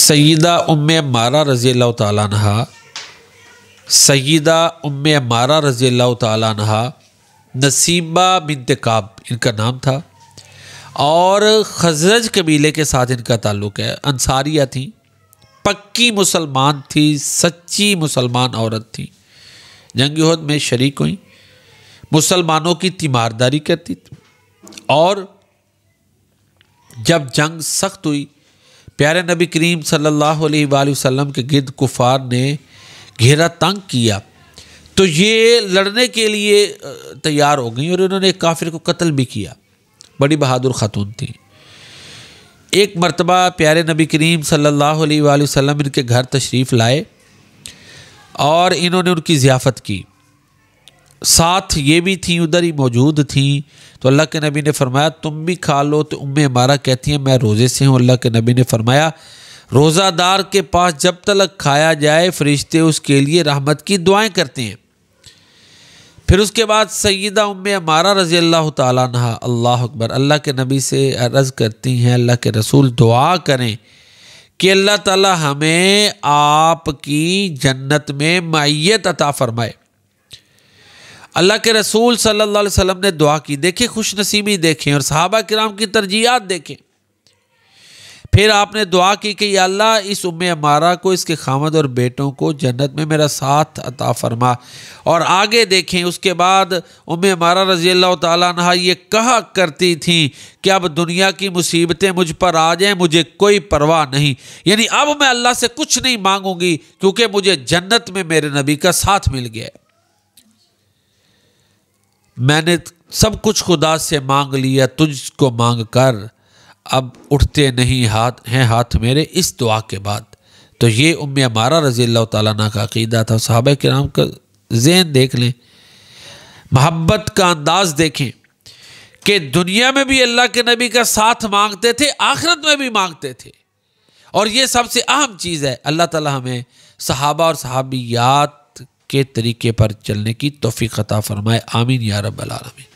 سیدہ ام عمارہ رضی اللہ تعالیٰ عنہ، سیدہ ام عمارہ رضی اللہ تعالیٰ عنہ نسیبہ بنت کعب ان کا نام تھا، اور خزرج قبیلے کے ساتھ ان کا تعلق ہے۔ انصاریہ تھیں، پکی مسلمان تھی، سچی مسلمان عورت تھی، جنگ احد میں شریک ہوئیں، مسلمانوں کی تیمارداری کرتی تھی، اور جب جنگ سخت ہوئی، پیارے نبی کریم صلی اللہ علیہ وآلہ وسلم کے گرد کفار نے گھیرا تنگ کیا، تو یہ لڑنے کے لیے تیار ہو گئیں، اور انہوں نے ایک کافر کو قتل بھی کیا۔ بڑی بہادر خاتون تھی۔ ایک مرتبہ پیارے نبی کریم صلی اللہ علیہ وآلہ وسلم ان کے گھر تشریف لائے، اور انہوں نے ان کی ضیافت کی، ساتھ یہ بھی تھیں، ادھر ہی موجود تھیں، تو اللہ کے نبی نے فرمایا تم بھی کھا لو، تو ام عمارہ کہتی ہیں میں روزے سے ہوں۔ اللہ کے نبی نے فرمایا روزہ دار کے پاس جب تک کھایا جائے فرشتے اس کے لیے رحمت کی دعائیں کرتے ہیں۔ پھر اس کے بعد سیدہ ام عمارہ رضی اللہ تعالیٰ عنہ، اللہ اکبر، اللہ کے نبی سے عرض کرتی ہیں اللہ کے رسول دعا کریں کہ اللہ تعالیٰ ہمیں آپ کی جنت میں معیت عطا فرمائے۔ اللہ کے رسول صلی اللہ علیہ وسلم نے دعا کی، دیکھیں خوش نصیبی دیکھیں، اور صحابہ کرام کی ترجیحات دیکھیں۔ پھر آپ نے دعا کی کہ یا اللہ اس ام عمارہ کو، اس کے خامد اور بیٹوں کو جنت میں میرا ساتھ عطا فرما۔ اور آگے دیکھیں، اس کے بعد ام عمارہ رضی اللہ تعالیٰ عنہ یہ کہا کرتی تھیں کہ اب دنیا کی مصیبتیں مجھ پر آ جائیں مجھے کوئی پرواہ نہیں، یعنی اب میں اللہ سے کچھ نہیں مانگوں گی، کیونکہ مجھے جنت میں میرے نبی کا ساتھ مل گیا۔ میں نے سب کچھ خدا سے مانگ لیا، تجھ کو مانگ کر اب اٹھتے نہیں ہاتھ میرے اس دعا کے بعد۔ تو یہ ام عمارہ رضی اللہ تعالیٰ عنہ کا عقیدہ تھا۔ صحابہ کرام کا ذہن دیکھ لیں، محبت کا انداز دیکھیں کہ دنیا میں بھی اللہ کے نبی کا ساتھ مانگتے تھے، آخرت میں بھی مانگتے تھے، اور یہ سب سے اہم چیز ہے۔ اللہ تعالیٰ ہمیں صحابہ اور صحابیات کے طریقے پر چلنے کی توفیق عطا فرمائے، آمین یا رب العالمین۔